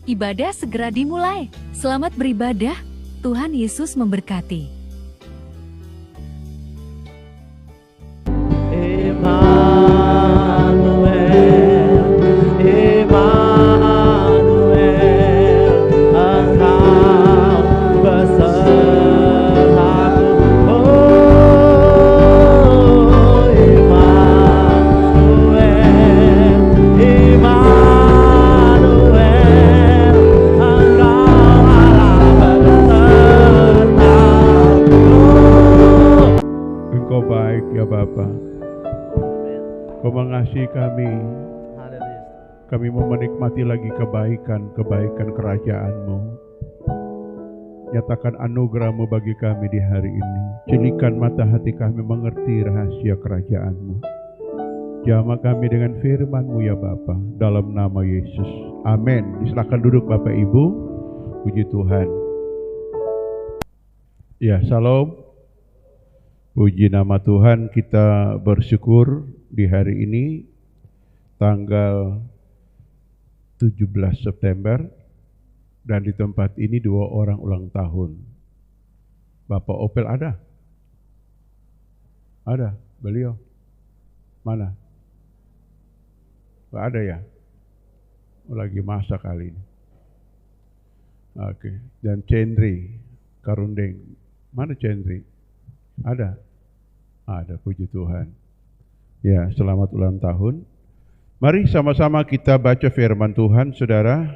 Ibadah segera dimulai. Selamat beribadah. Tuhan Yesus memberkati. Kau mengasihi kami. Kami mau menikmati lagi kebaikan kerajaan-Mu. Nyatakan anugerah-Mu bagi kami di hari ini. Cilikan mata hati kami mengerti rahasia kerajaan-Mu. Jamah kami dengan firman-Mu ya Bapa, dalam nama Yesus. Amin. Silakan duduk Bapak Ibu. Puji Tuhan. Ya, salam. Puji nama Tuhan, kita bersyukur di hari ini tanggal 17 September dan di tempat ini 2 orang ulang tahun. Bapak Opel ada? Ada, beliau? Mana? Gak ada ya? Lagi masak kali ini. Oke, dan Cendri Karundeng. Mana Cendri? Ada? Ada, puji Tuhan. Ya, selamat ulang tahun. Mari sama-sama kita baca firman Tuhan, saudara,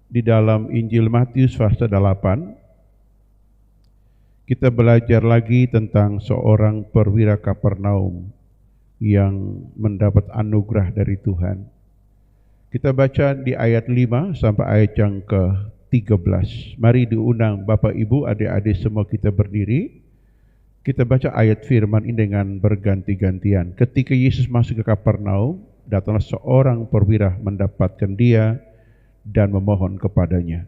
di dalam Injil Matius pasal 8. Kita belajar lagi tentang seorang perwira Kapernaum yang mendapat anugerah dari Tuhan. Kita baca di ayat 5 sampai ayat yang ke-13. Mari diundang Bapak Ibu, adik-adik semua kita berdiri. Kita baca ayat firman ini dengan berganti-gantian. Ketika Yesus masuk ke Kapernaum, datanglah seorang perwira mendapatkan dia dan memohon kepadanya.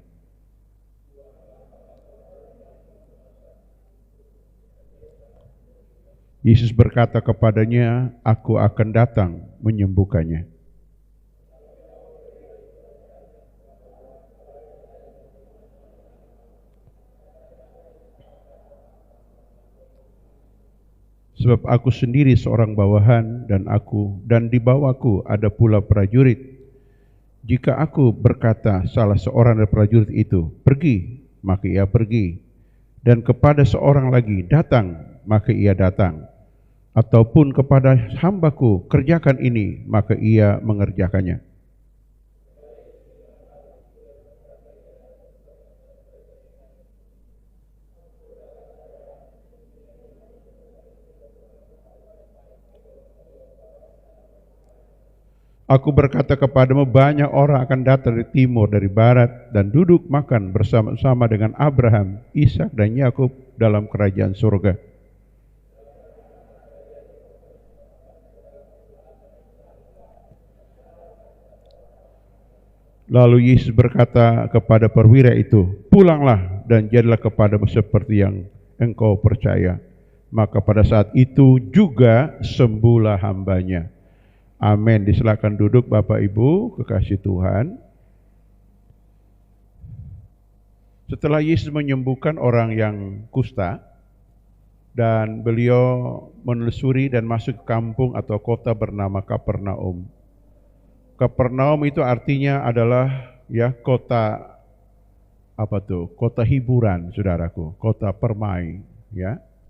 Yesus berkata kepadanya, "Aku akan datang menyembuhkannya." Sebab aku sendiri seorang bawahan dan di bawahku ada pula prajurit. Jika aku berkata salah seorang dari prajurit itu, "Pergi," maka ia pergi. Dan kepada seorang lagi, "Datang," maka ia datang. Ataupun kepada hambaku, "Kerjakan ini," maka ia mengerjakannya. Aku berkata kepadamu, banyak orang akan datang dari timur, dari barat, dan duduk makan bersama-sama dengan Abraham, Ishak, dan Yakub dalam kerajaan surga. Lalu Yesus berkata kepada perwira itu, "Pulanglah dan jadilah kepadamu seperti yang engkau percaya." Maka pada saat itu juga sembuhlah hambanya. Amin. Disilakan duduk Bapak Ibu, kekasih Tuhan. Setelah Yesus menyembuhkan orang yang kusta, dan beliau menelusuri dan masuk ke kampung atau kota bernama Kapernaum. Kapernaum itu artinya adalah kota kota hiburan, saudaraku, kota permai,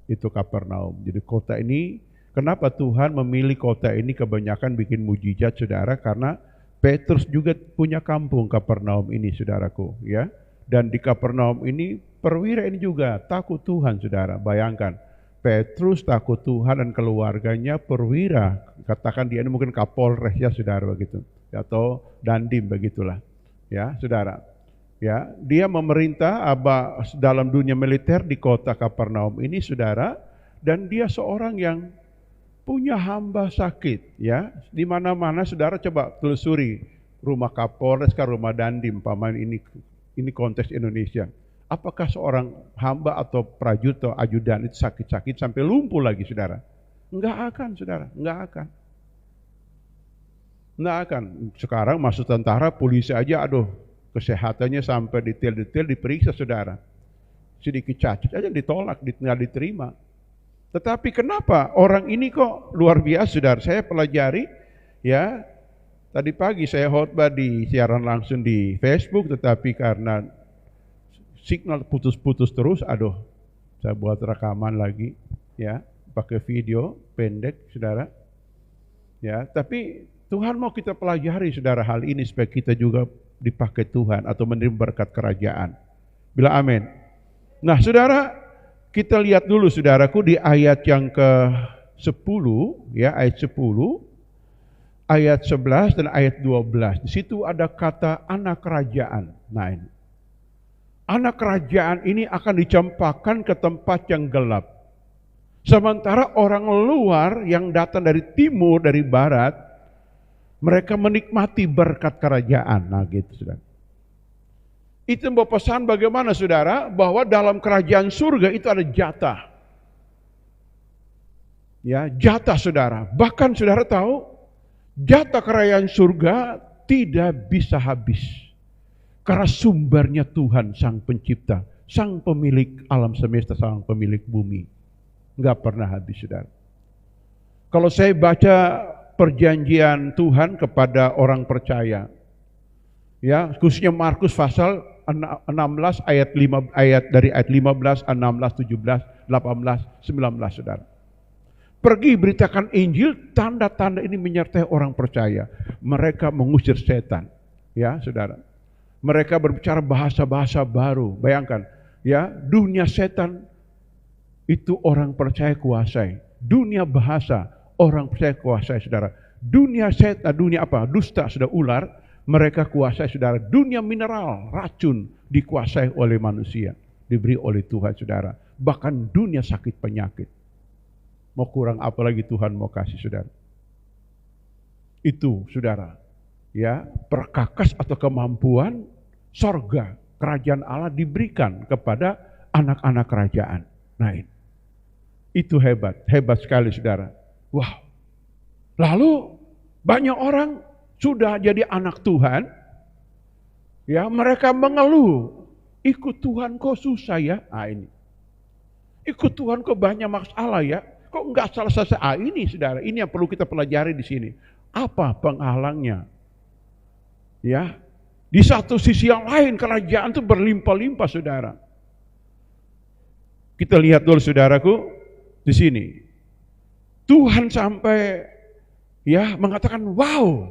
itu Kapernaum. Jadi kota ini, kenapa Tuhan memilih kota ini kebanyakan bikin mujizat, saudara? Karena Petrus juga punya kampung Kapernaum ini, saudaraku, Dan di Kapernaum ini perwira ini juga takut Tuhan, saudara. Bayangkan, Petrus takut Tuhan dan keluarganya perwira. Katakan dia ini mungkin Kapolres saudara begitu, atau Dandim begitulah, saudara. Dia memerintah dalam dunia militer di kota Kapernaum ini, saudara, dan dia seorang yang punya hamba sakit, Di mana-mana, saudara, coba telusuri rumah Kapolres ke rumah Dandim, paman ini konteks Indonesia. Apakah seorang hamba atau prajurit atau ajudan itu sakit-sakit sampai lumpuh lagi, saudara? Enggak akan, saudara, enggak akan. Sekarang masuk tentara, polisi aja, Kesehatannya sampai detail-detail diperiksa saudara. Sedikit cacat aja ditolak, nggak diterima. Tetapi kenapa orang ini kok luar biasa saudara? Saya pelajari ya. Tadi pagi saya khotbah di siaran langsung di Facebook, tetapi karena signal putus-putus terus, saya buat rekaman lagi ya, pakai video pendek saudara. Ya, tapi Tuhan mau kita pelajari saudara hal ini supaya kita juga dipakai Tuhan atau menerima berkat kerajaan. Bila amin. Nah saudara, kita lihat dulu saudaraku di ayat yang ke-10 ya, ayat 10, ayat 11 dan ayat 12. Di situ ada kata anak kerajaan. Nah ini. Anak kerajaan ini akan dicampakkan ke tempat yang gelap. Sementara orang luar yang datang dari timur, dari barat, mereka menikmati berkat kerajaan. Nah gitu saudara. Itu membawa pesan bagaimana saudara, bahwa dalam kerajaan surga itu ada jatah. Ya, jatah saudara. Bahkan saudara tahu, jatah kerajaan surga tidak bisa habis. Karena sumbernya Tuhan Sang Pencipta, Sang Pemilik alam semesta, Sang Pemilik bumi. Enggak pernah habis saudara. Kalau saya baca perjanjian Tuhan kepada orang percaya, ya khususnya Markus pasal 16 ayat dari ayat 15, 16, 17, 18, 19 saudara. Pergi beritakan Injil, tanda-tanda ini menyertai orang percaya. Mereka mengusir setan, ya saudara. Mereka berbicara bahasa-bahasa baru. Bayangkan, ya dunia setan itu orang percaya kuasai. Dunia bahasa orang percaya kuasai saudara. Dunia setan, dunia apa? Dusta sudah ular, mereka kuasai saudara. Dunia mineral, racun dikuasai oleh manusia, diberi oleh Tuhan saudara. Bahkan dunia sakit penyakit. Mau kurang apa lagi Tuhan mau kasih saudara? Itu saudara, ya perkakas atau kemampuan sorga, kerajaan Allah diberikan kepada anak-anak kerajaan. Nah itu hebat sekali saudara. Wow. Lalu banyak orang sudah jadi anak Tuhan, ya mereka mengeluh, ikut Tuhan kok susah ya. Nah ini, ikut Tuhan kok banyak masalah ya. Kok enggak selesai ini saudara? Ini yang perlu kita pelajari di sini. Apa penghalangnya? Ya, di satu sisi yang lain kerajaan itu berlimpah-limpah saudara. Kita lihat dulu saudaraku di sini. Tuhan sampai ya mengatakan, wow,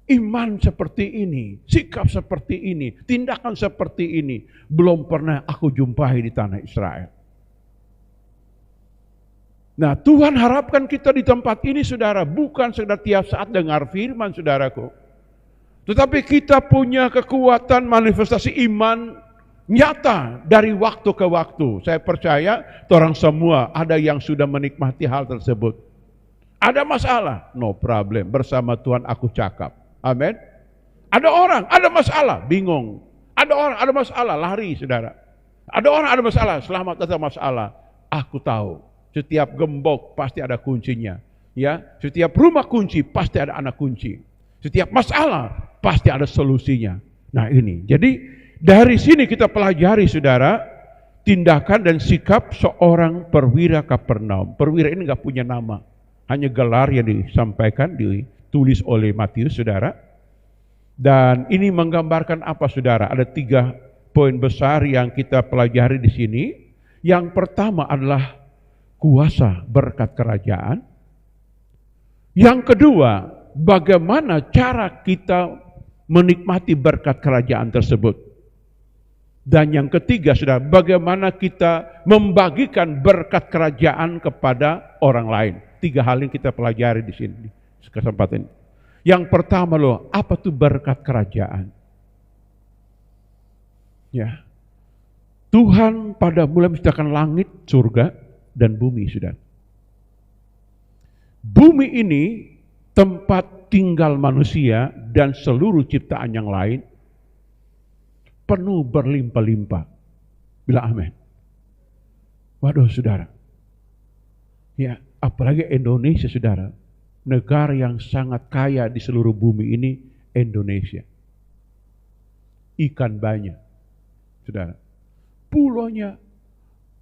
iman seperti ini, sikap seperti ini, tindakan seperti ini belum pernah aku jumpai di tanah Israel. Nah Tuhan harapkan kita di tempat ini saudara, bukan sekedar tiap saat dengar firman saudaraku, tetapi kita punya kekuatan manifestasi iman nyata dari waktu ke waktu. Saya percaya orang semua ada yang sudah menikmati hal tersebut. Ada masalah, no problem, bersama Tuhan aku cakap. Amin. Ada orang, ada masalah, bingung. Ada orang, ada masalah, lari saudara. Ada orang, ada masalah, selamat atas masalah. Aku tahu, setiap gembok pasti ada kuncinya. Ya, setiap rumah kunci pasti ada anak kunci. Setiap masalah pasti ada solusinya. Nah ini, jadi dari sini kita pelajari saudara, tindakan dan sikap seorang perwira Kapernaum. Perwira ini nggak punya nama, hanya gelar yang disampaikan, ditulis oleh Matius saudara. Dan ini menggambarkan apa saudara? Ada 3 poin besar yang kita pelajari di sini. Yang pertama adalah kuasa berkat kerajaan. Yang kedua, bagaimana cara kita menikmati berkat kerajaan tersebut. Dan yang ketiga, saudara, bagaimana kita membagikan berkat kerajaan kepada orang lain. 3 hal yang kita pelajari di sini, di kesempatan ini. Yang pertama apa tuh berkat kerajaan? Ya, Tuhan pada mulai menciptakan langit, surga, dan bumi, saudara. Bumi ini tempat tinggal manusia dan seluruh ciptaan yang lain, penuh berlimpah-limpah. Bila amin. Waduh saudara. Ya, apalagi Indonesia saudara. Negara yang sangat kaya di seluruh bumi ini, Indonesia. ikan banyak, saudara. Pulaunya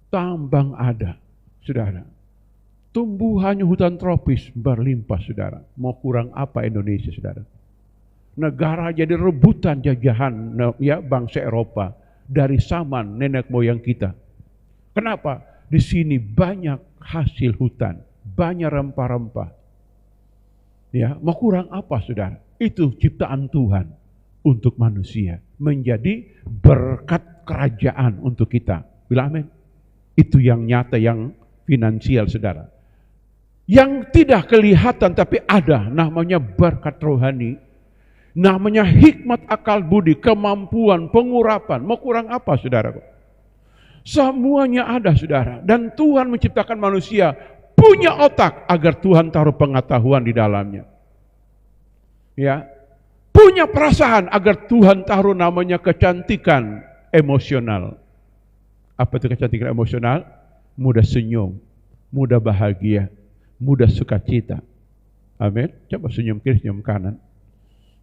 tambang ada, saudara. Tumbuhannya hutan tropis berlimpah, saudara. Mau kurang apa Indonesia, saudara? Negara jadi rebutan jajahan ya bangsa Eropa dari zaman nenek moyang kita. Kenapa? Di sini banyak hasil hutan, banyak rempah-rempah. Ya, mau kurang apa, saudara? Itu ciptaan Tuhan untuk manusia, menjadi berkat kerajaan untuk kita. Bilang amin. Itu yang nyata, yang finansial, saudara. Yang tidak kelihatan tapi ada, namanya berkat rohani, namanya hikmat akal budi, kemampuan, pengurapan. Mau kurang apa, saudara? Semuanya ada, saudara. Dan Tuhan menciptakan manusia punya otak agar Tuhan taruh pengetahuan di dalamnya. Ya, punya perasaan agar Tuhan taruh namanya kecantikan emosional. Apa itu kecantikan emosional? Mudah senyum, mudah bahagia, mudah sukacita. Amin. Coba senyum kiri, senyum kanan.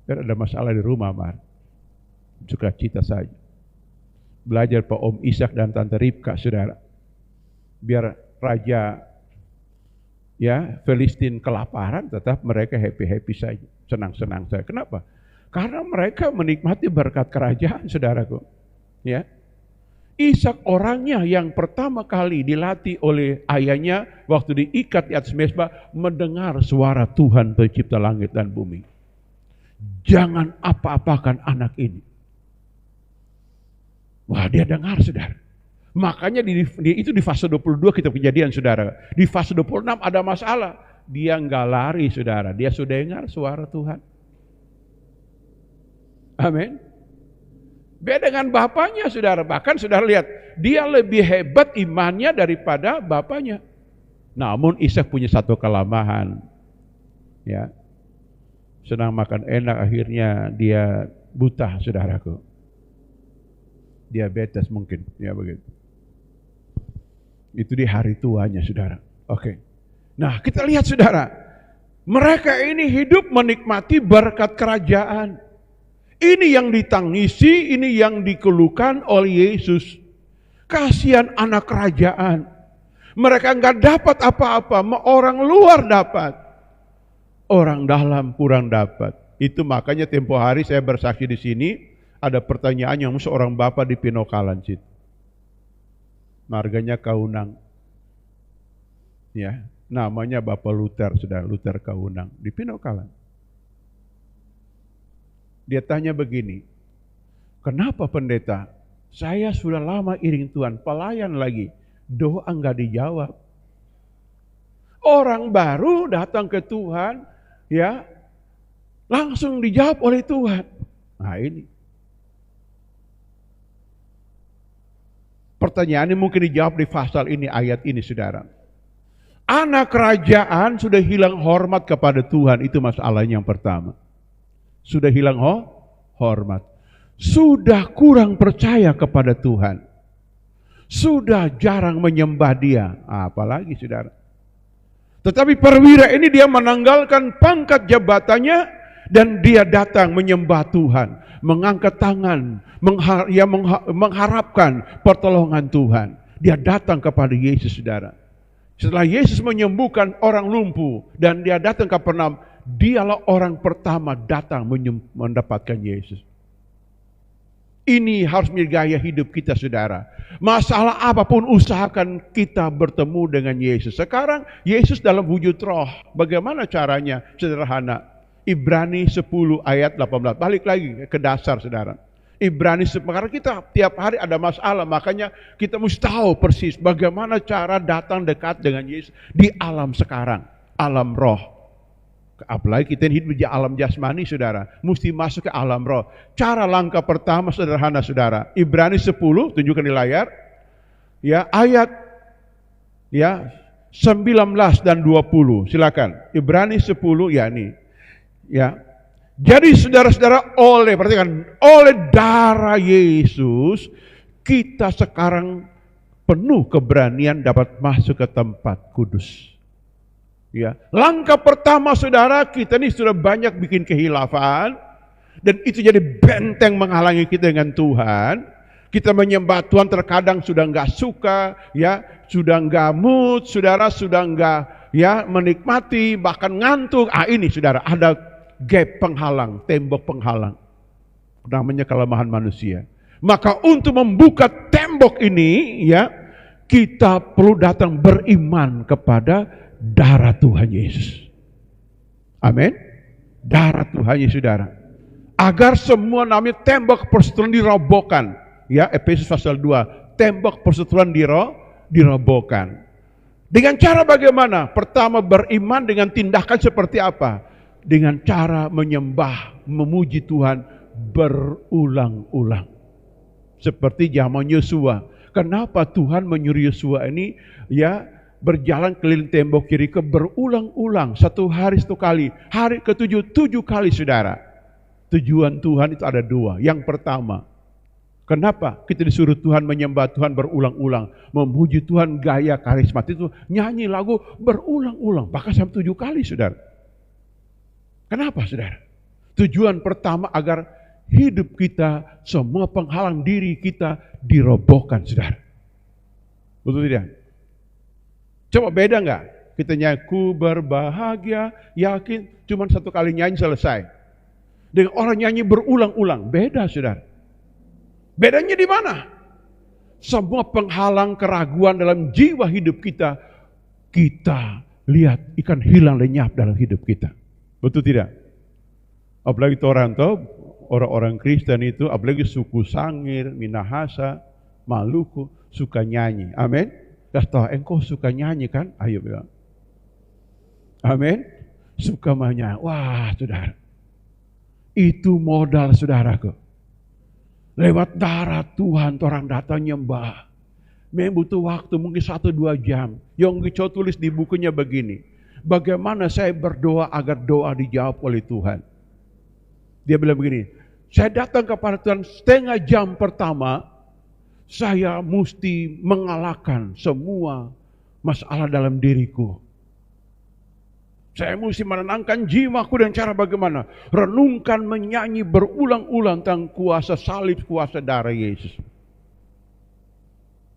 Biar ada masalah di rumah, Mar. Sukacita saja. Belajar Pak Om Ishak dan Tante Ripka, saudara. Biar Raja ya Filistin kelaparan, tetap mereka happy-happy saja, senang-senang saja. Kenapa? Karena mereka menikmati berkat kerajaan, saudaraku. Ya, Ishak orangnya yang pertama kali dilatih oleh ayahnya waktu diikat di atas mezbah, mendengar suara Tuhan pencipta langit dan bumi. Jangan apa-apakan anak ini. Wah, dia dengar, saudara. Makanya itu di fase 22 kita kejadian, saudara. Di fase 26 ada masalah. Dia enggak lari, saudara. Dia sudah dengar suara Tuhan. Amin. Beda dengan bapaknya, saudara. Bahkan saudara lihat, dia lebih hebat imannya daripada bapaknya. Namun Ishak punya satu kelemahan. Ya. Senang makan enak, akhirnya dia buta, saudaraku. Diabetes mungkin, ya begitu. Itu di hari tuanya, saudara. Oke. Nah, kita lihat, saudara. Mereka ini hidup menikmati berkat kerajaan. Ini yang ditangisi, ini yang dikeluhkan oleh Yesus. Kasihan anak kerajaan. Mereka enggak dapat apa-apa, orang luar dapat. Orang dalam kurang dapat. Itu makanya tempo hari saya bersaksi di sini, ada pertanyaan yang seorang bapak di Pinokalan situ. Marganya Kaunang. Ya, namanya Bapak Luther, saudara, Luther Kaunang di Pinokalan. Dia tanya begini, kenapa pendeta? Saya sudah lama iring Tuhan, pelayan lagi, doa enggak dijawab. Orang baru datang ke Tuhan, ya, langsung dijawab oleh Tuhan. Nah ini. Pertanyaan ini mungkin dijawab di pasal ini, ayat ini, saudara. Anak kerajaan sudah hilang hormat kepada Tuhan, itu masalahnya yang pertama. Sudah hilang hormat. Sudah kurang percaya kepada Tuhan. Sudah jarang menyembah Dia. Apalagi, saudara. Tetapi perwira ini dia menanggalkan pangkat jabatannya dan dia datang menyembah Tuhan, mengangkat tangan, mengharapkan pertolongan Tuhan. Dia datang kepada Yesus, saudara. Setelah Yesus menyembuhkan orang lumpuh dan dia datang ke Kapernaum, dialah orang pertama datang mendapatkan Yesus. Ini harus menjadi gaya hidup kita, saudara. Masalah apapun usahakan kita bertemu dengan Yesus. Sekarang Yesus dalam wujud roh. Bagaimana caranya? Sederhana. Ibrani 10 ayat 18. Balik lagi ke dasar, saudara. Ibrani 10. Karena kita tiap hari ada masalah. Makanya kita mesti tahu persis bagaimana cara datang dekat dengan Yesus di alam sekarang. Alam roh. Apalagi kita hidup di alam jasmani, saudara. Mesti masuk ke alam roh. Cara langkah pertama sederhana, saudara. Ibrani 10, tunjukkan di layar. Ya, ayat ya 19 dan 20. Silakan. Ibrani 10, ya ini. Ya. Jadi saudara-saudara, perhatikan, oleh darah Yesus kita sekarang penuh keberanian dapat masuk ke tempat kudus. Ya, langkah pertama, saudara, kita ini sudah banyak bikin kehilafan Dan itu jadi benteng menghalangi kita dengan Tuhan. Kita menyembah Tuhan terkadang sudah nggak suka, ya, sudah nggak mood, saudara, sudah nggak ya menikmati, bahkan ngantuk. Ini saudara, ada gap penghalang, tembok penghalang. Namanya kelemahan manusia. Maka untuk membuka tembok ini, ya, kita perlu datang beriman kepada darah Tuhan Yesus. Amin. Darah Tuhan Yesus, saudara. Agar semua namanya tembok perseteruan dirobohkan. Ya, Efesus pasal 2, tembok perseteruan dirobohkan. Dengan cara bagaimana? Pertama, beriman dengan tindakan seperti apa? Dengan cara menyembah, memuji Tuhan berulang-ulang. Seperti zaman Yosua. Kenapa Tuhan menyuruh Yosua ini ya berjalan keliling tembok Yeriko berulang-ulang, 1 hari 1 kali, hari ke-7 7 kali, saudara. Tujuan Tuhan itu ada 2. Yang pertama, kenapa kita disuruh Tuhan menyembah Tuhan berulang-ulang, memuji Tuhan gaya karismatik itu, nyanyi lagu berulang-ulang, bahkan sampai 7 kali, saudara. Kenapa, saudara? Tujuan pertama agar hidup kita, semua penghalang diri kita dirobohkan, saudara. Betul tidak? Coba beda nggak? Kita nyanyi, ku berbahagia, yakin, cuma 1 kali nyanyi selesai. Dengan orang nyanyi berulang-ulang, beda, saudara. Bedanya di mana? Semua penghalang keraguan dalam jiwa hidup kita, kita lihat ikan hilang lenyap dalam hidup kita. Betul tidak? Apalagi Toronto, orang-orang Kristen itu, apalagi suku Sangir, Minahasa, Maluku, suka nyanyi. Amin. Kasih tahu, engkau suka nyanyi kan? Ayo bilang. Amin. Suka menyanyi. Wah, saudara. Itu modal, saudaraku. Lewat darah Tuhan, orang datang nyembah. Memang butuh waktu, mungkin 1-2 jam. Yonggi Cho tulis di bukunya begini. Bagaimana saya berdoa agar doa dijawab oleh Tuhan. Dia bilang begini, saya datang kepada Tuhan 1/2 jam pertama, saya mesti mengalahkan semua masalah dalam diriku. Saya mesti menenangkan jiwaku dengan cara bagaimana? Renungkan, menyanyi berulang-ulang tentang kuasa salib, kuasa darah Yesus.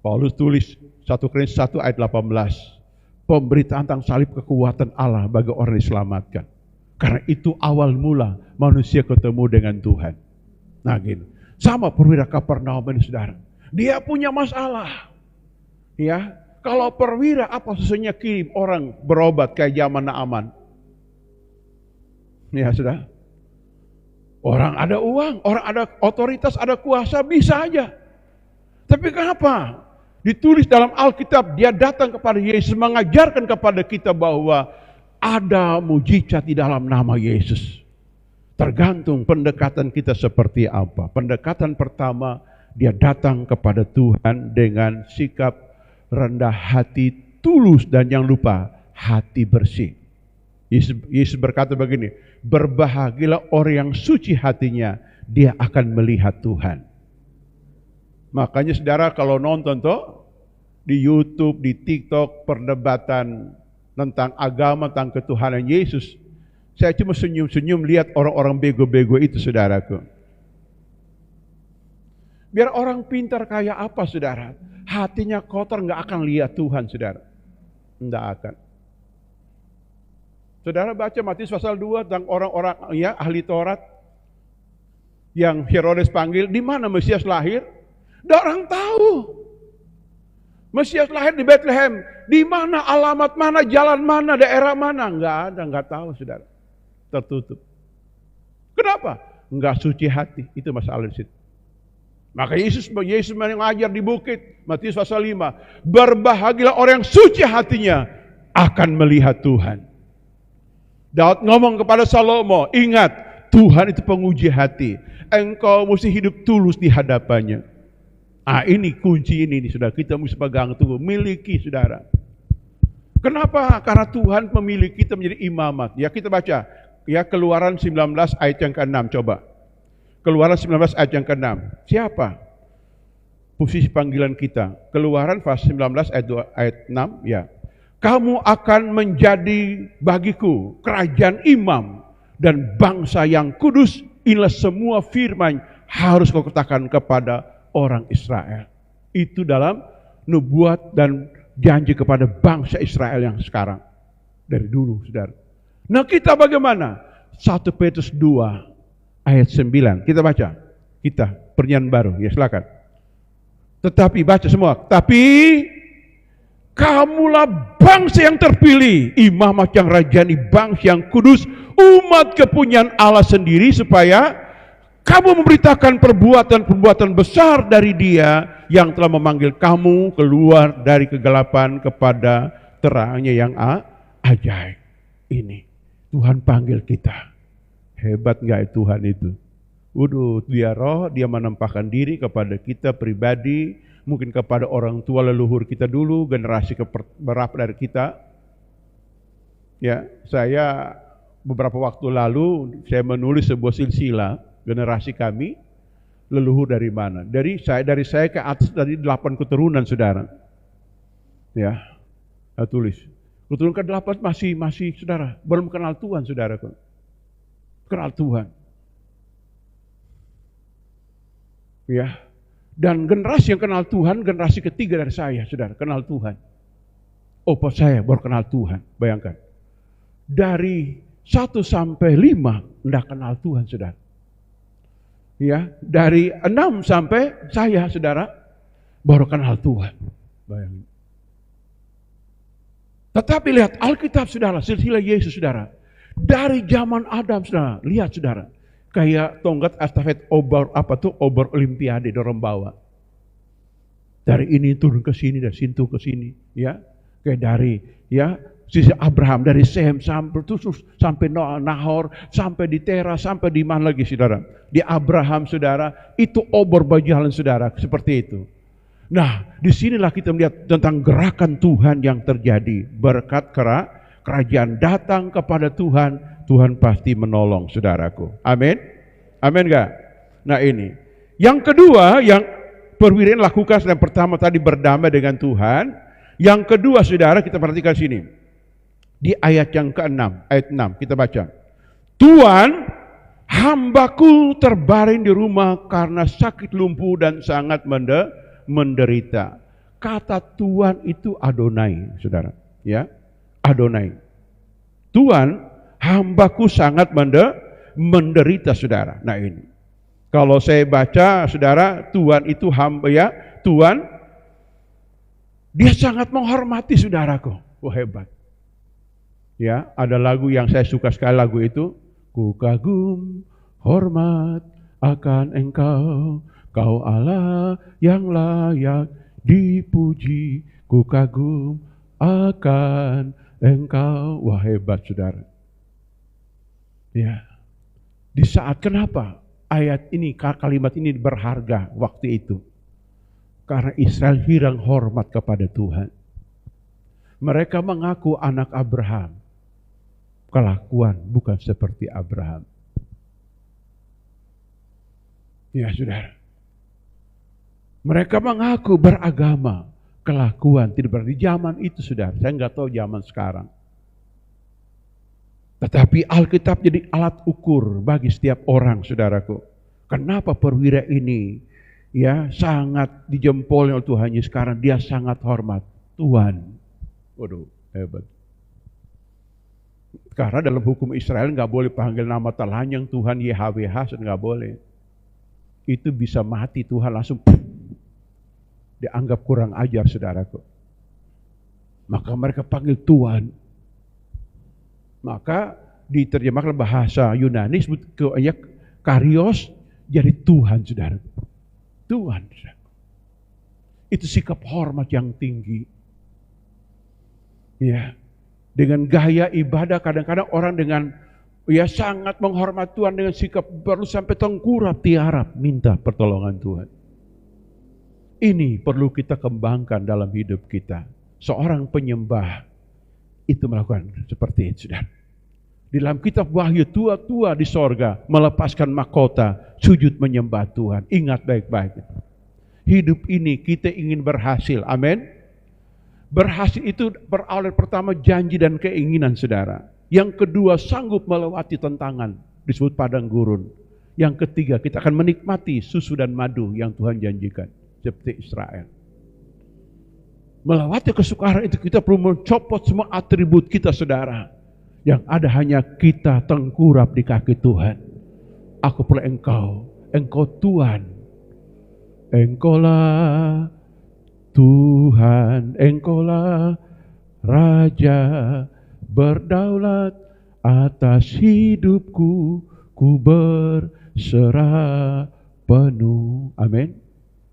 Paulus tulis 1 Korintus 1 ayat 18. Pemberitaan tentang salib kekuatan Allah bagi orang diselamatkan. Karena itu awal mula manusia ketemu dengan Tuhan. Nah gini, sama perwira Kapernaum ini, saudara. Dia punya masalah. Ya, kalau perwira apa susahnya kirim orang berobat kayak zaman Naaman? Ya sudah. Orang ada uang, orang ada otoritas, ada kuasa, bisa aja. Tapi kenapa? Ditulis dalam Alkitab, dia datang kepada Yesus, mengajarkan kepada kita bahwa ada mujizat di dalam nama Yesus. Tergantung pendekatan kita seperti apa. Pendekatan pertama, dia datang kepada Tuhan dengan sikap rendah hati, tulus, dan jangan lupa hati bersih. Yesus berkata begini, berbahagialah orang yang suci hatinya, dia akan melihat Tuhan. Makanya saudara kalau nonton di YouTube, di TikTok, perdebatan tentang agama, tentang ketuhanan Yesus, saya cuma senyum-senyum lihat orang-orang bego-bego itu, saudaraku. Biar orang pintar kayak apa, saudara, hatinya kotor nggak akan lihat Tuhan, saudara. Nggak akan. Saudara baca Matius pasal 2 tentang orang-orang ya ahli Taurat yang Herodes panggil, di mana Mesias lahir? Nggak orang tahu. Mesias lahir di Bethlehem. Di mana, alamat mana, jalan mana, daerah mana? Nggak ada, nggak tahu, saudara. Tertutup. Kenapa? Nggak suci hati. Itu masalah di situ. Maka Yesus mengajar di bukit, Matius pasal 5, berbahagialah orang yang suci hatinya akan melihat Tuhan. Daud ngomong kepada Salomo, ingat, Tuhan itu penguji hati. Engkau mesti hidup tulus di hadapannya. Ini kunci ini, saudara, kita mesti pegang teguh, miliki, saudara. Kenapa? Karena Tuhan memilih kita menjadi imamat. Ya, kita baca, ya, Keluaran 19 ayat yang ke-6, coba. Keluaran 19 ayat yang ke-6. Siapa? Posisi panggilan kita. Keluaran pasal 19 ayat 6, ya. Kamu akan menjadi bagiku kerajaan imam dan bangsa yang kudus Inilah semua firman harus kau katakan kepada orang Israel. Itu dalam nubuat dan janji kepada bangsa Israel yang sekarang. Dari dulu, saudara. Nah kita bagaimana? 1 Petrus 2 ayat 9. Kita baca. Kita, pernyanyian baru. Ya silakan. Tetapi baca semua. Tapi kamulah bangsa yang terpilih, imamat yang rajani, bangsa yang kudus, umat kepunyaan Allah sendiri, supaya kamu memberitakan perbuatan-perbuatan besar dari Dia yang telah memanggil kamu keluar dari kegelapan kepada terangnya yang ajaib. Ini Tuhan panggil kita. Hebat nggak Tuhan itu? Waduh, Dia roh, Dia menempahkan diri kepada kita pribadi, mungkin kepada orang tua leluhur kita dulu, generasi berapa dari kita. Ya, saya beberapa waktu lalu saya menulis sebuah silsilah generasi kami, leluhur dari mana? Dari saya ke atas, dari 8 keturunan, saudara. Ya, saya tulis. Keturunan ke-8 masih saudara, belum kenal Tuhan, saudara. Kenal Tuhan. Ya, dan generasi yang kenal Tuhan, generasi ketiga dari saya, saudara, kenal Tuhan. Opa saya baru kenal Tuhan, bayangkan. Dari 1 sampai 5 tidak kenal Tuhan, saudara. Ya, dari 6 sampai saya, saudara, baru kenal Tuhan. Bayangin. Tetapi lihat Alkitab, saudara, silsilah Yesus, saudara. Dari zaman Adam, saudara, lihat, saudara. Kayak tongkat estafet obor olimpiade dorong bawa. Dari ini turun ke sini, dari situ ke sini, ya. Kayak dari ya sisi Abraham, dari Sem sampai Nahor, sampai di Tera, sampai di mana lagi, saudara? Di Abraham, saudara, itu obor berjalan, saudara, seperti itu. Nah, disinilah kita melihat tentang gerakan Tuhan yang terjadi. Berkat kerajaan datang kepada Tuhan, Tuhan pasti menolong, saudaraku. Amin. Amin enggak? Nah ini. Yang kedua yang perwira lakukan, yang pertama tadi berdamai dengan Tuhan. Yang kedua, saudara, kita perhatikan sini. Di ayat yang ke-6, ayat 6 kita baca. Tuhan, hambaku terbaring di rumah karena sakit lumpuh dan sangat menderita. Kata Tuhan itu Adonai, saudara. Ya, Adonai. Tuhan, hambaku sangat menderita, saudara. Nah ini, kalau saya baca, saudara, Tuhan itu hamba, ya, Tuhan, Dia sangat menghormati, saudaraku. Wah, hebat. Ya, ada lagu yang saya suka sekali, lagu itu, ku kagum hormat akan Engkau, Kau Allah yang layak dipuji, ku kagum akan Engkau. Wah, hebat, saudara. Ya, di saat kenapa ayat ini, kalimat ini berharga waktu itu? Karena Israel hilang hormat kepada Tuhan. Mereka mengaku anak Abraham. Kelakuan bukan seperti Abraham. Ya, saudara. Mereka mengaku beragama. Kelakuan tidak berarti zaman itu, saudara. Saya nggak tahu zaman sekarang. Tetapi Alkitab jadi alat ukur bagi setiap orang, saudaraku. Kenapa perwira ini ya sangat dijempol oleh Tuhan Yesus, sekarang dia sangat hormat Tuhan. Waduh, hebat. Karena dalam hukum Israel nggak boleh panggil nama telanjang Tuhan YHWH, nggak boleh. Itu bisa mati, Tuhan langsung dianggap kurang ajar, saudaraku. Maka mereka panggil Tuhan. Maka diterjemahkan bahasa Yunani sebut Karios, jadi Tuhan, saudara. Tuhan, saudara. Itu sikap hormat yang tinggi. Ya, dengan gaya ibadah kadang-kadang orang dengan ya sangat menghormat Tuhan dengan sikap perlu sampai tengkurap tiarap minta pertolongan Tuhan. Ini perlu kita kembangkan dalam hidup kita. Seorang penyembah itu melakukan seperti itu, saudara. Di dalam kitab Wahyu, tua-tua di sorga melepaskan mahkota, sujud menyembah Tuhan. Ingat baik-baik. Hidup ini kita ingin berhasil, amin. Berhasil itu berawal pertama janji dan keinginan, saudara. Yang kedua, sanggup melewati tantangan, disebut padang gurun. Yang ketiga, kita akan menikmati susu dan madu yang Tuhan janjikan, seperti Israel. Melewati kesukaran itu kita perlu mencopot semua atribut kita, saudara. Yang ada hanya kita tengkurap di kaki Tuhan. Aku perlu Engkau Tuhan. Engkaulah Tuhan, Engkaulah Raja, berdaulat atas hidupku, ku berserah penuh. Amin.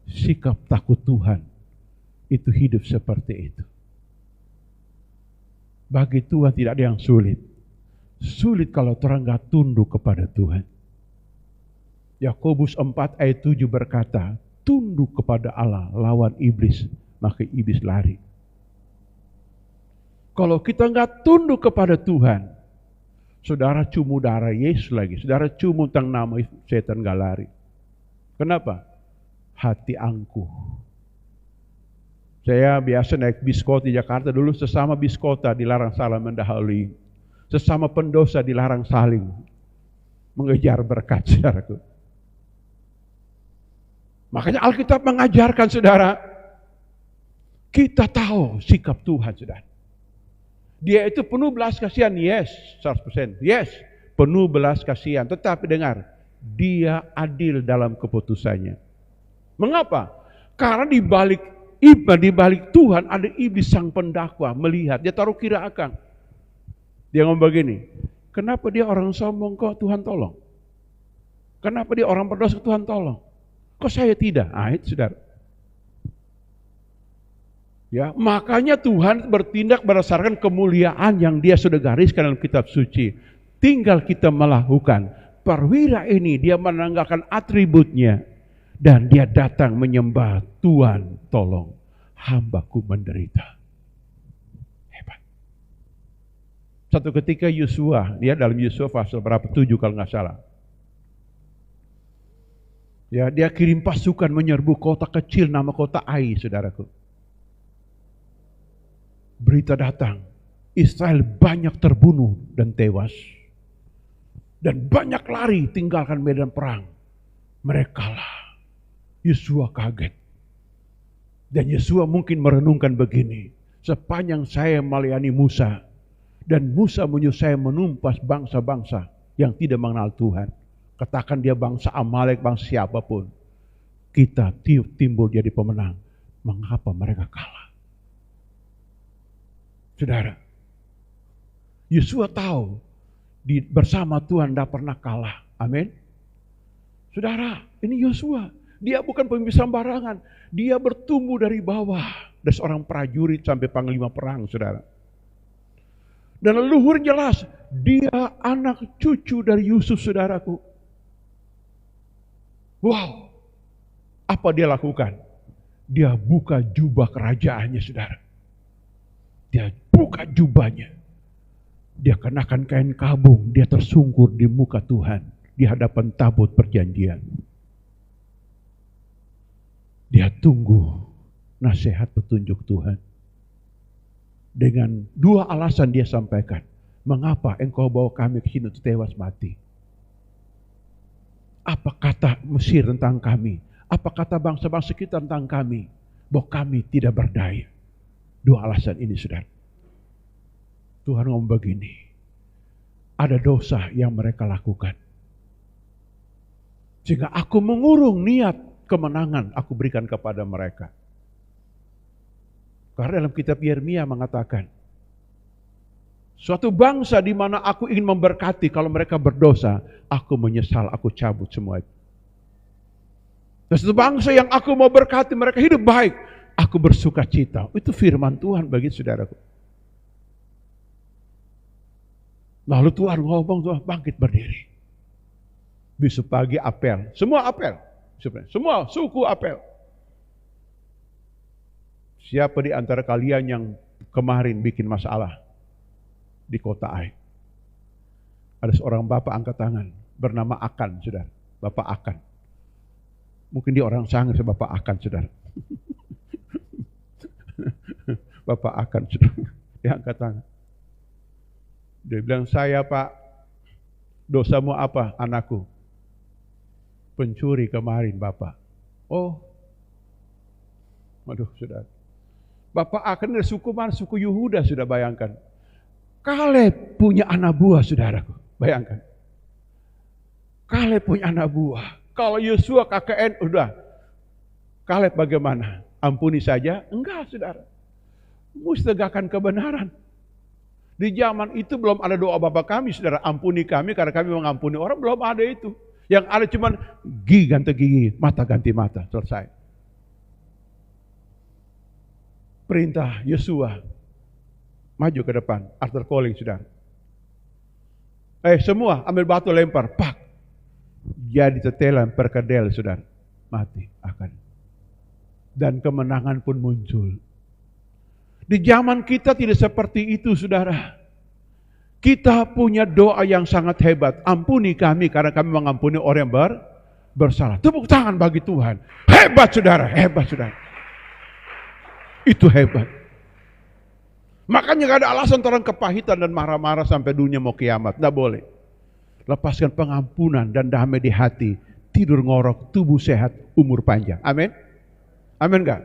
Sikap takut Tuhan itu hidup seperti itu. Bagi Tuhan tidak ada yang sulit. Sulit kalau orang gak tunduk kepada Tuhan. Yakobus 4 ayat 7 berkata, tunduk kepada Allah, lawan iblis, maka iblis lari. Kalau kita gak tunduk kepada Tuhan, saudara cumu darah Yesus lagi, saudara cumu tentang nama setan gak lari. Kenapa? Hati angkuh. Saya biasa naik bis kota di Jakarta dulu, sesama bis kota dilarang saling mendahului. Sesama pendosa dilarang saling mengejar berkat, saudaraku. Makanya Alkitab mengajarkan, saudara, kita tahu sikap Tuhan, saudara. Dia itu penuh belas kasihan, yes, 100%, yes, penuh belas kasihan. Tetapi dengar, dia adil dalam keputusannya. Mengapa? Karena di balik Tuhan ada iblis sang pendakwa melihat, dia taruh kira akan. Dia ngomong begini, kenapa dia orang sombong kok Tuhan tolong? Kenapa dia orang berdosa Tuhan tolong? Kok saya tidak? Itu saudara. Ya, makanya Tuhan bertindak berdasarkan kemuliaan yang dia sudah gariskan dalam kitab suci. Tinggal kita melakukan. Perwira ini dia menanggalkan atributnya. Dan dia datang menyembah, Tuhan tolong hambaku menderita. Hebat. Satu ketika Yosua, dia dalam Yosua pasal berapa 7 kalau nggak salah. Ya, dia kirim pasukan menyerbu kota kecil nama kota Ai, saudaraku. Berita datang, Israel banyak terbunuh dan tewas. Dan banyak lari tinggalkan medan perang. Mereka kalah. Yosua kaget. Dan Yosua mungkin merenungkan begini. Sepanjang saya melayani Musa. Dan Musa menyuruh saya menumpas bangsa-bangsa yang tidak mengenal Tuhan. Katakan dia bangsa Amalek, bangsa siapapun. Kita timbul jadi pemenang. Mengapa mereka kalah? Saudara. Yosua tahu. Bersama Tuhan tidak pernah kalah. Amin. Saudara, ini Yosua. Dia bukan pemimpin sembarangan. Dia bertumbuh dari bawah. Dari seorang prajurit sampai panglima perang, saudara. Dan leluhur jelas. Dia anak cucu dari Yusuf, saudaraku. Wow. Apa dia lakukan? Dia buka jubah kerajaannya, saudara. Dia buka jubahnya. Dia kenakan kain kabung. Dia tersungkur di muka Tuhan. Di hadapan tabut perjanjian. Dia tunggu nasihat petunjuk Tuhan. Dengan 2 alasan dia sampaikan. Mengapa engkau bawa kami ke sini untuk tewas mati? Apa kata Mesir tentang kami? Apa kata bangsa-bangsa kita tentang kami? Bahwa kami tidak berdaya. 2 alasan ini, saudara. Tuhan ngomong begini. Ada dosa yang mereka lakukan. Sehingga aku mengurung niat kemenangan aku berikan kepada mereka. Karena dalam kitab Yeremia mengatakan, suatu bangsa di mana aku ingin memberkati, kalau mereka berdosa, aku menyesal, aku cabut semua itu. Dan suatu bangsa yang aku mau berkati, mereka hidup baik, aku bersuka cita. Itu firman Tuhan bagi saudaraku. Lalu Tuhan ngomong, Tuhan bangkit berdiri. Besok pagi apel, semua apel. Semua suku apel. Siapa di antara kalian yang kemarin bikin masalah di kota Ai? Ada seorang bapak angkat tangan bernama Akan, saudara. Bapak Akan. Mungkin dia orang Sangir, Bapak Akan, saudara. Bapak Akan, saudara. Dia angkat tangan. Dia bilang, saya Pak, dosamu apa anakku? pencuri kemarin Bapak. Oh, waduh saudara. Bapak akan dari suku mana? Suku Yehuda, sudah bayangkan. Kaleb punya anak buah, saudaraku. Bayangkan. Kaleb punya anak buah. Kalau Yosua KKN, udah. Kaleb bagaimana? Ampuni saja? Enggak, saudara. Mesti tegakkan kebenaran. Di zaman itu belum ada doa Bapa kami, saudara. Ampuni kami karena kami mengampuni orang. Belum ada itu. Yang ada cuma gigi ganti gigi, mata ganti mata. Selesai. Perintah Yosua maju ke depan, after calling, saudara. Semua ambil batu lempar, pak. Jadi tetelan perkedel, saudara. Mati akan. Dan kemenangan pun muncul. Di zaman kita tidak seperti itu, saudara. Kita punya doa yang sangat hebat. Ampuni kami karena kami mengampuni orang yang bersalah. Tepuk tangan bagi Tuhan. Hebat, saudara. Hebat, saudara. Itu hebat. Makanya gak ada alasan orang kepahitan dan marah-marah sampai dunia mau kiamat. Tidak boleh. Lepaskan pengampunan dan damai di hati. Tidur ngorok, tubuh sehat, umur panjang. Amin. Amin gak?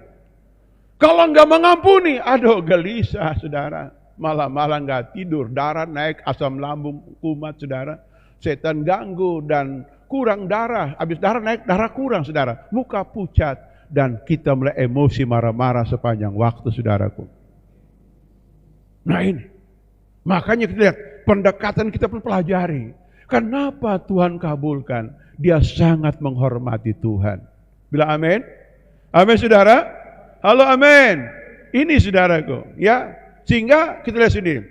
Kalau gak mengampuni, aduh gelisah, saudara. Malam-malam gak tidur, darah naik, asam lambung kumat, saudara. Setan ganggu dan kurang darah. Habis darah naik, darah kurang, saudara. Muka pucat. Dan kita mulai emosi marah-marah sepanjang waktu, saudaraku. Nah ini. Makanya kita lihat, pendekatan kita pun pelajari. Kenapa Tuhan kabulkan? Dia sangat menghormati Tuhan. Bila amin? Amin, saudara? Halo, amin. Ini, saudaraku. Ya, sehingga kita lihat sendiri.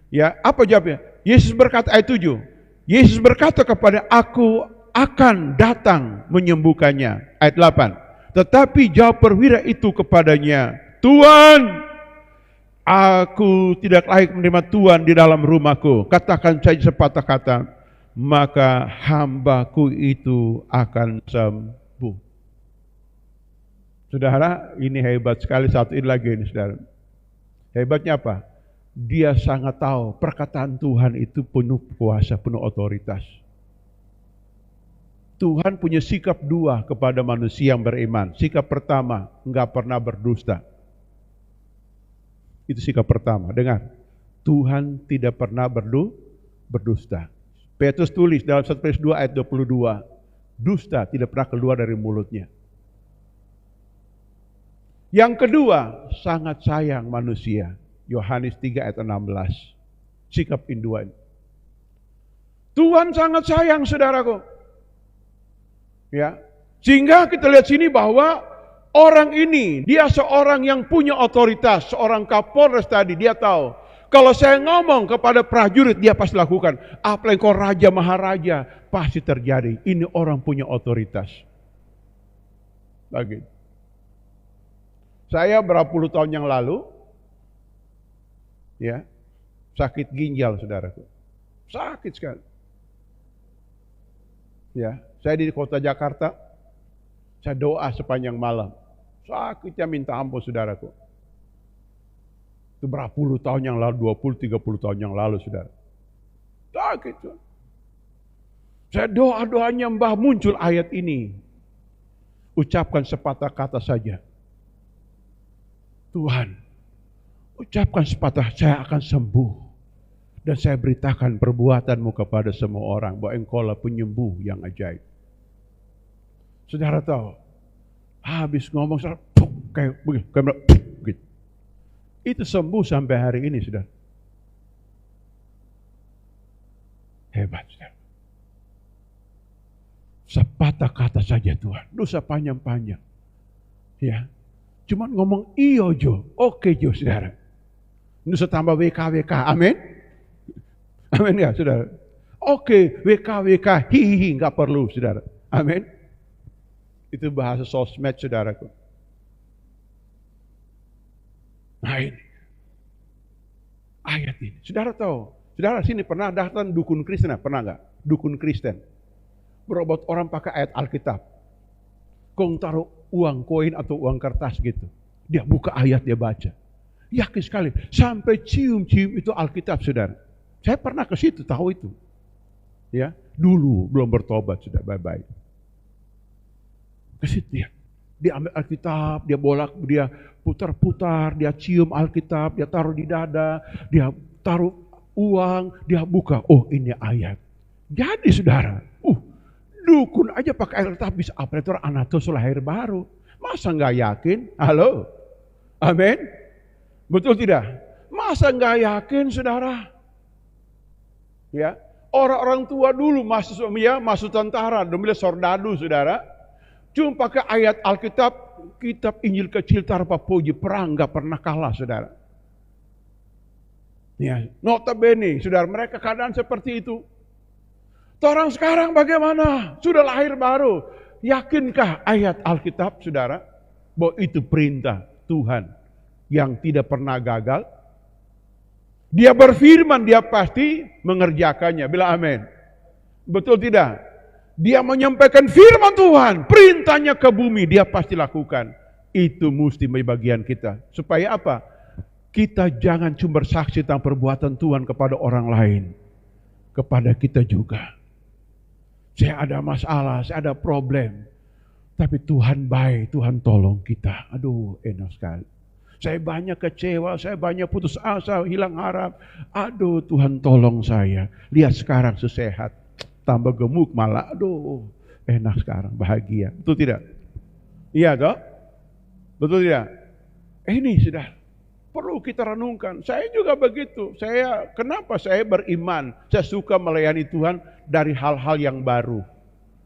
Ya, apa jawabnya? Yesus berkata, ayat 7. Yesus berkata kepada aku akan datang menyembuhkannya. Ayat 8. Tetapi jawab perwira itu kepadanya, Tuhan, aku tidak layak menerima Tuhan di dalam rumahku. Katakan saja sepatah kata, maka hambaku itu akan sembuh. Saudara, ini hebat sekali. Satu ini lagi ini, saudara. Hebatnya apa? Dia sangat tahu perkataan Tuhan itu penuh kuasa, penuh otoritas. Tuhan punya sikap dua kepada manusia yang beriman. Sikap pertama, enggak pernah berdusta. Itu sikap pertama. Dengar, Tuhan tidak pernah berdusta. Petrus tulis dalam 1 Petrus 2 ayat 22, dusta tidak pernah keluar dari mulutnya. Yang kedua, sangat sayang manusia. Yohanes 3 ayat 16. Sikap induan. Tuhan sangat sayang, saudaraku. Ya, sehingga kita lihat sini bahwa orang ini, dia seorang yang punya otoritas, seorang Kapolres tadi, dia tahu. Kalau saya ngomong kepada prajurit, dia pasti lakukan. Apalagi kau raja maharaja, pasti terjadi. Ini orang punya otoritas. Lagi. Saya berapa puluh tahun yang lalu, ya, sakit ginjal, saudaraku. Sakit sekali. Ya, saya di kota Jakarta, saya doa sepanjang malam. Sakitnya minta ampun, saudaraku. Itu berapa puluh tahun yang lalu, 20-30 tahun yang lalu, saudara. Sakit. Saya doa-doanya Mbah, muncul ayat ini. Ucapkan sepatah kata saja. Tuhan, ucapkan sepatah, saya akan sembuh. Dan saya beritakan perbuatanmu kepada semua orang, bahwa engkau lah penyembuh yang ajaib. Saudara tahu, habis ngomong, saudara, kayak begitu. Itu sembuh sampai hari ini, saudara. Hebat, saudara. Sepatah kata saja Tuhan, dosa panjang-panjang. Ya, cuma ngomong iyo jo, oke jo, saudara. Nusa tambah WKWK, amin. Amin ya, saudara. Oke, WKWK, hihihi, nggak perlu, saudara. Amin. Itu bahasa sosmed, saudaraku. Nah ini, ayat ini. Saudara tahu, saudara sini pernah datang dukun Kristen, pernah nggak? Dukun Kristen. Berobat orang pakai ayat Alkitab. Kau taruh uang koin atau uang kertas gitu. Dia buka ayat, dia baca. Yakin sekali, sampai cium-cium itu Alkitab, saudara. Saya pernah ke situ, tahu itu. Ya, dulu belum bertobat, sudah bye-bye. Ke situ dia. Dia ambil Alkitab, dia putar-putar, dia cium Alkitab, dia taruh di dada, dia taruh uang, dia buka. Oh, ini ayat. Jadi saudara, dukun aja pakai Alkitab bisa apa itu Anatos lahir baru. Masa nggak yakin? Halo? Amin? Betul tidak? Masa nggak yakin saudara? Ya, orang-orang tua dulu masuk tentara, demi sordadu saudara. Cuma pakai ayat Alkitab, kitab Injil kecil tanpa puji, perang nggak pernah kalah, saudara. Ya, notabene, saudara, mereka keadaan seperti itu. Orang sekarang bagaimana? Sudah lahir baru. Yakinkah ayat Alkitab, saudara, bahwa itu perintah Tuhan yang tidak pernah gagal? Dia berfirman, dia pasti mengerjakannya. Bilang amin. Betul tidak? Dia menyampaikan firman Tuhan, perintahnya ke bumi, dia pasti lakukan. Itu mesti menjadi bagian kita. Supaya apa? Kita jangan cuma bersaksi tentang perbuatan Tuhan kepada orang lain. Kepada kita juga. Saya ada masalah, saya ada problem. Tapi Tuhan baik, Tuhan tolong kita. Aduh, enak sekali. Saya banyak kecewa, saya banyak putus asa, hilang harap. Aduh, Tuhan tolong saya. Lihat sekarang sesehat. Tambah gemuk malah, aduh, enak sekarang, bahagia. Betul tidak? Iya toh? Betul tidak? Ini sudah perlu kita renungkan. Saya juga begitu. Kenapa saya beriman? Saya suka melayani Tuhan dari hal-hal yang baru.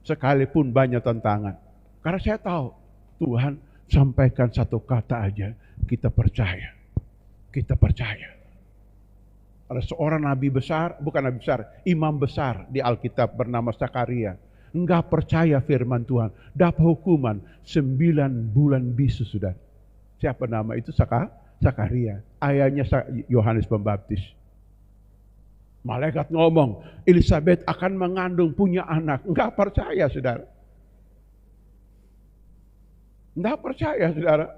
Sekalipun banyak tantangan. Karena saya tahu Tuhan sampaikan satu kata aja, kita percaya. Kita percaya. Ada seorang nabi besar, bukan nabi besar, imam besar di Alkitab bernama Zakaria. Enggak percaya firman Tuhan, dapat hukuman 9 bulan bisu sudah. Siapa nama itu? Zakaria. Ayahnya Yohanes Pembaptis. Malaikat ngomong, Elizabeth akan mengandung punya anak. Enggak percaya saudara. Enggak percaya saudara.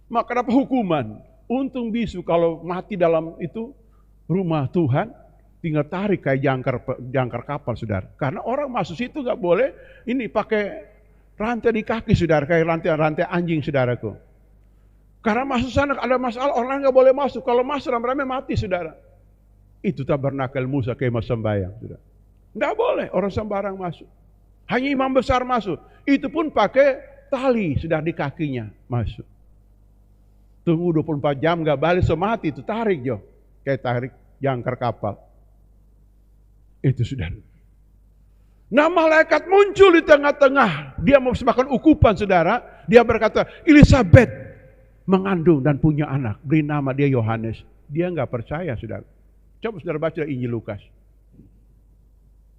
Maka dapat hukuman. Untung bisu kalau mati dalam itu rumah Tuhan, tinggal tarik kayak jangkar kapal, saudara. Karena orang masuk situ nggak boleh ini pakai rantai di kaki, saudara, kayak rantai anjing, saudaraku. Karena masuk sana ada masalah, orang nggak boleh masuk. Kalau masuk rame-rame mati, saudara. Itu tabernakel Musa, kemah sembahyang, saudara. Nggak boleh orang sembarang masuk. Hanya imam besar masuk. Itu pun pakai tali, sudah di kakinya masuk. Tunggu 24 jam nggak balik, mati itu tarik jo. Kayak tarik jangkar kapal. Itu sudah. Nah, malaikat muncul di tengah-tengah. Dia mau persembahkan ukupan, saudara. Dia berkata, Elizabeth mengandung dan punya anak. Beri nama dia Yohanes. Dia nggak percaya, saudara. Coba saudara baca Injil Lukas.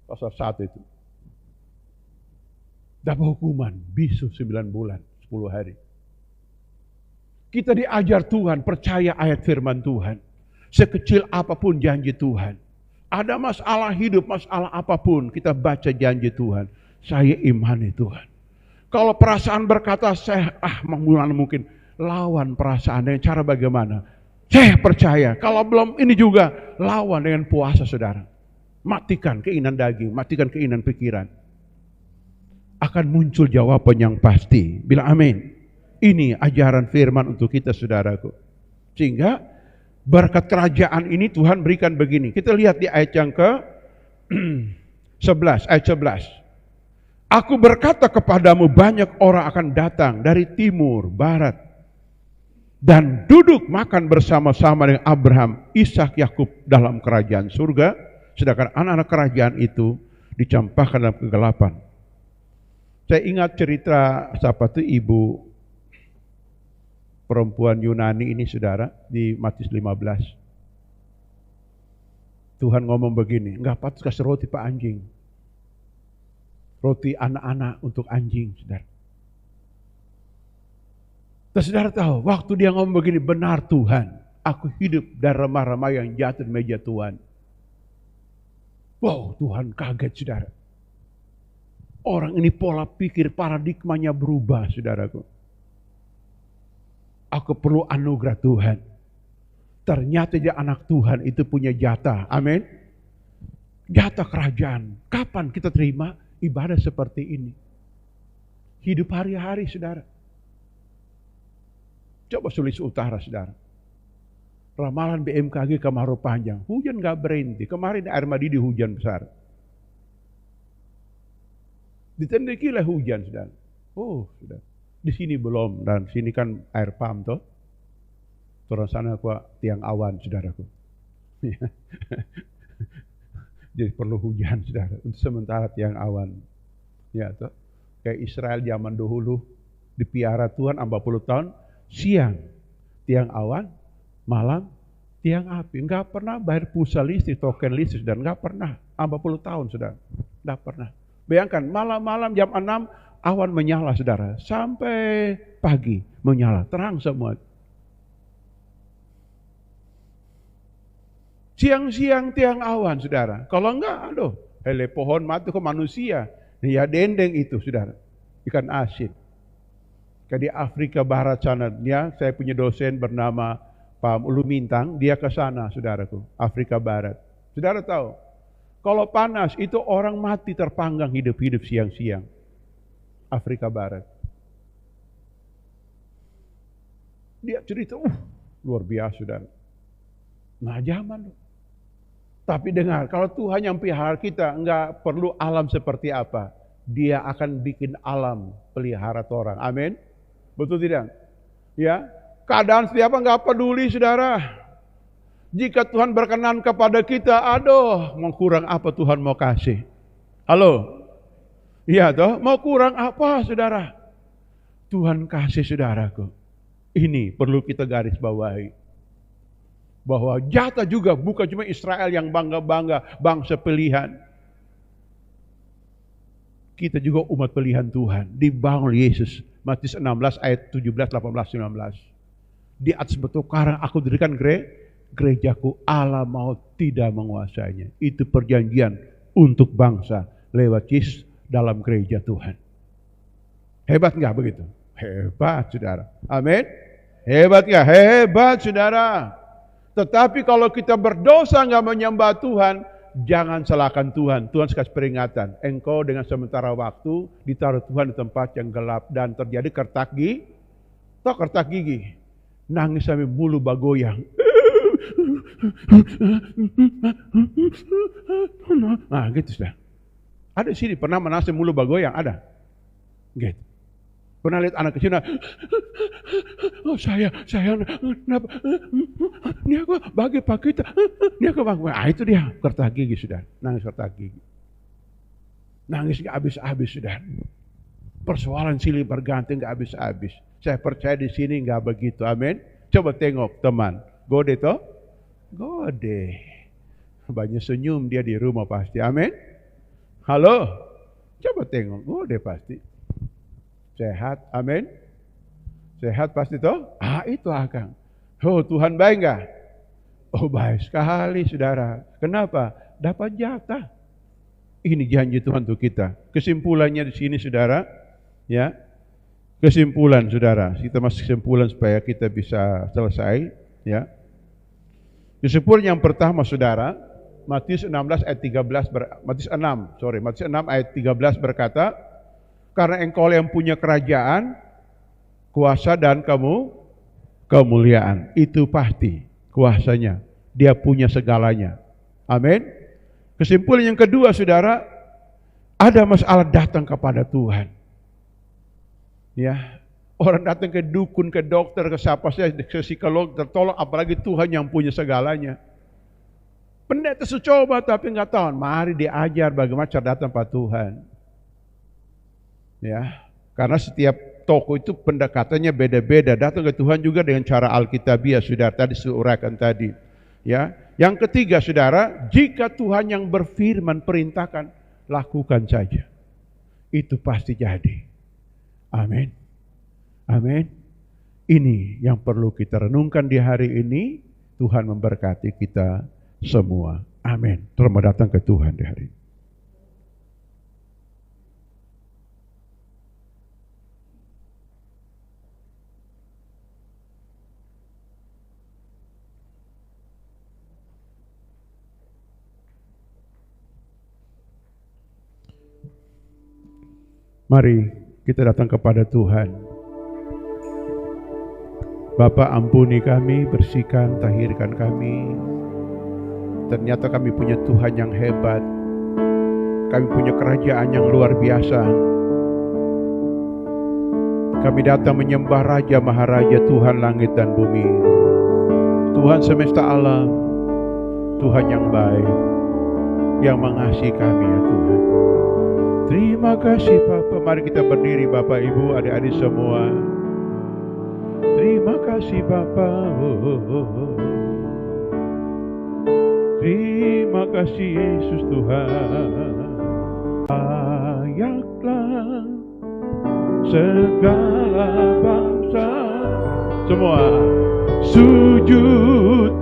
Pasal 1 itu. Dapat hukuman, bisu 9 bulan, 10 hari. Kita diajar Tuhan, percaya ayat firman Tuhan. Sekecil apapun janji Tuhan. Ada masalah hidup, masalah apapun, kita baca janji Tuhan. Saya imani Tuhan. Kalau perasaan berkata, saya mungkin lawan perasaan dengan cara bagaimana? Saya percaya. Kalau belum ini juga, lawan dengan puasa, saudara. Matikan keinginan daging, matikan keinginan pikiran. Akan muncul jawaban yang pasti. Bilang amin. Ini ajaran firman untuk kita, saudaraku. Sehingga berkat kerajaan ini Tuhan berikan begini. Kita lihat di ayat yang ke 11, ayat 11. Aku berkata kepadamu, banyak orang akan datang dari timur, barat, dan duduk makan bersama-sama dengan Abraham, Ishak, Yakub dalam kerajaan surga, sedangkan anak-anak kerajaan itu dicampakkan dalam kegelapan. Saya ingat cerita siapa itu ibu perempuan Yunani ini, saudara, di Matius 15. Tuhan ngomong begini, enggak patut kasih roti pak anjing. Roti anak-anak untuk anjing, saudara. Dan saudara tahu, waktu dia ngomong begini, benar Tuhan, aku hidup dari remah-remah yang jatuh di meja Tuhan. Wow, Tuhan kaget, saudara. Orang ini pola pikir, paradigmanya berubah, saudaraku. Aku perlu anugerah Tuhan. Ternyata dia anak Tuhan itu punya jatah. Amin. Jatah kerajaan. Kapan kita terima ibadah seperti ini? Hidup hari-hari, saudara. Coba Sulawesi Utara, saudara. Ramalan BMKG kemarau panjang. Hujan gak berhenti. Kemarin air Madidi hujan besar. Di Tendekile hujan, saudara. Oh, saudara. Di sini belum. Dan sini kan air pam, toh. Turun sana kuat tiang awan, saudaraku. Jadi perlu hujan, saudara. Untuk sementara tiang awan. Ya, toh. Kayak Israel zaman dahulu. Dipiara Tuhan 40 tahun. Siang tiang awan, malam tiang api. Enggak pernah bayar pulsa listrik, token listrik, dan enggak pernah. 40 tahun, saudara. Enggak pernah. Bayangkan, malam-malam jam 6 awan menyala, saudara. Sampai pagi menyala, terang semua. Siang-siang tiang awan, saudara. Kalau enggak, aduh, hele pohon mati ke manusia. Ya dendeng itu, saudara. Ikan asin. Kayak di Afrika Barat sana, ya, saya punya dosen bernama Pak Ulu Mintang, dia ke sana, saudaraku, Afrika Barat. Saudara tahu, kalau panas itu orang mati terpanggang hidup-hidup siang-siang. Afrika Barat. Dia cerita, luar biasa, saudara. Nah, zaman. Tapi dengar, kalau Tuhan yang pelihara kita, enggak perlu alam seperti apa. Dia akan bikin alam pelihara orang. Amin. Betul tidak? Ya, keadaan seperti apa enggak peduli, saudara. Jika Tuhan berkenan kepada kita, aduh, mau kurang apa Tuhan mau kasih? Halo? Iya toh, mau kurang apa, saudara? Tuhan kasih, saudaraku. Ini perlu kita garis bawahi. Bahwa jatah juga bukan cuma Israel yang bangga-bangga bangsa pilihan. Kita juga umat pilihan Tuhan, dibangun Yesus. Matius 16 ayat 17, 18, 19. Di atas batu karang aku dirikan gerejaku, Allah mau tidak menguasainya. Itu perjanjian untuk bangsa lewat Yesus dalam gereja Tuhan. Hebat nggak begitu? Hebat, saudara. Amin. Hebat nggak? Hebat, saudara. Tetapi kalau kita berdosa nggak menyembah Tuhan, jangan salahkan Tuhan. Tuhan kasih peringatan. Engkau dengan sementara waktu ditaruh Tuhan di tempat yang gelap dan terjadi kertak gigi. Tahu kertak gigi? Nangis sampai bulu bagoyang. Nah, gitu sudah. Ada di sini pernah menangis bulu bagoyang, ada? Gitu. Pernah lihat anak kecil, oh saya, kenapa? Ini aku bagi Pak kita, ini aku bagi. Ah, itu dia, kertas gigi sudah, nangis kertas gigi. Nangis gak habis-habis sudah. Persoalan silih berganti gak habis-habis. Saya percaya di sini gak begitu, amin. Coba tengok teman, gode toh? Gode. Banyak senyum dia di rumah pasti, amin. Halo, coba tengok, gode pasti. Sehat, amin. Sehat pasti toh? Ah, itu Akang. Oh, Tuhan baik enggak? Oh, baik sekali, saudara. Kenapa? Dapat jatah. Ini janji Tuhan untuk kita. Kesimpulannya di sini, saudara, ya. Kesimpulan, saudara. Kita masuk kesimpulan supaya kita bisa selesai, ya. Kesimpulan yang pertama, saudara, Matius 16 ayat 13 Matius 6 ayat 13 berkata, karena engkau yang punya kerajaan, kuasa dan kemuliaan. Itu pasti kuasanya. Dia punya segalanya. Amin. Kesimpulan yang kedua, saudara, ada masalah datang kepada Tuhan. Ya, orang datang ke dukun, ke dokter, ke siapa saja, ke psikolog, tertolong, apalagi Tuhan yang punya segalanya. Pendeta coba tapi nggak tahu. Mari diajar bagaimana cara datang pada Tuhan. Ya, karena setiap tokoh itu pendekatannya beda-beda. Datang ke Tuhan juga dengan cara Alkitabiah, saudara, tadi diuraikan tadi. Ya, yang ketiga, saudara, jika Tuhan yang berfirman perintahkan, lakukan saja. Itu pasti jadi. Amin. Amin. Ini yang perlu kita renungkan di hari ini. Tuhan memberkati kita semua. Amin. Selamat datang ke Tuhan di hari ini. Mari kita datang kepada Tuhan. Bapa, ampuni kami, bersihkan, tahirkan kami. Ternyata kami punya Tuhan yang hebat. Kami punya kerajaan yang luar biasa. Kami datang menyembah Raja Maharaja, Tuhan langit dan bumi, Tuhan semesta alam, Tuhan yang baik, yang mengasihi kami ya Tuhan. Terima kasih Bapa. Mari kita berdiri Bapak Ibu, adik-adik semua. Terima kasih Bapa. Terima kasih Yesus Tuhan. Layaklah segala bangsa semua sujud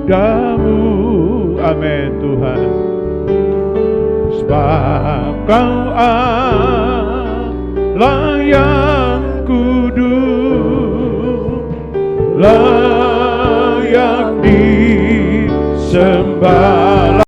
padamu. Amin Tuhan. Sebab Kau Allah yang kudus, layak disembah.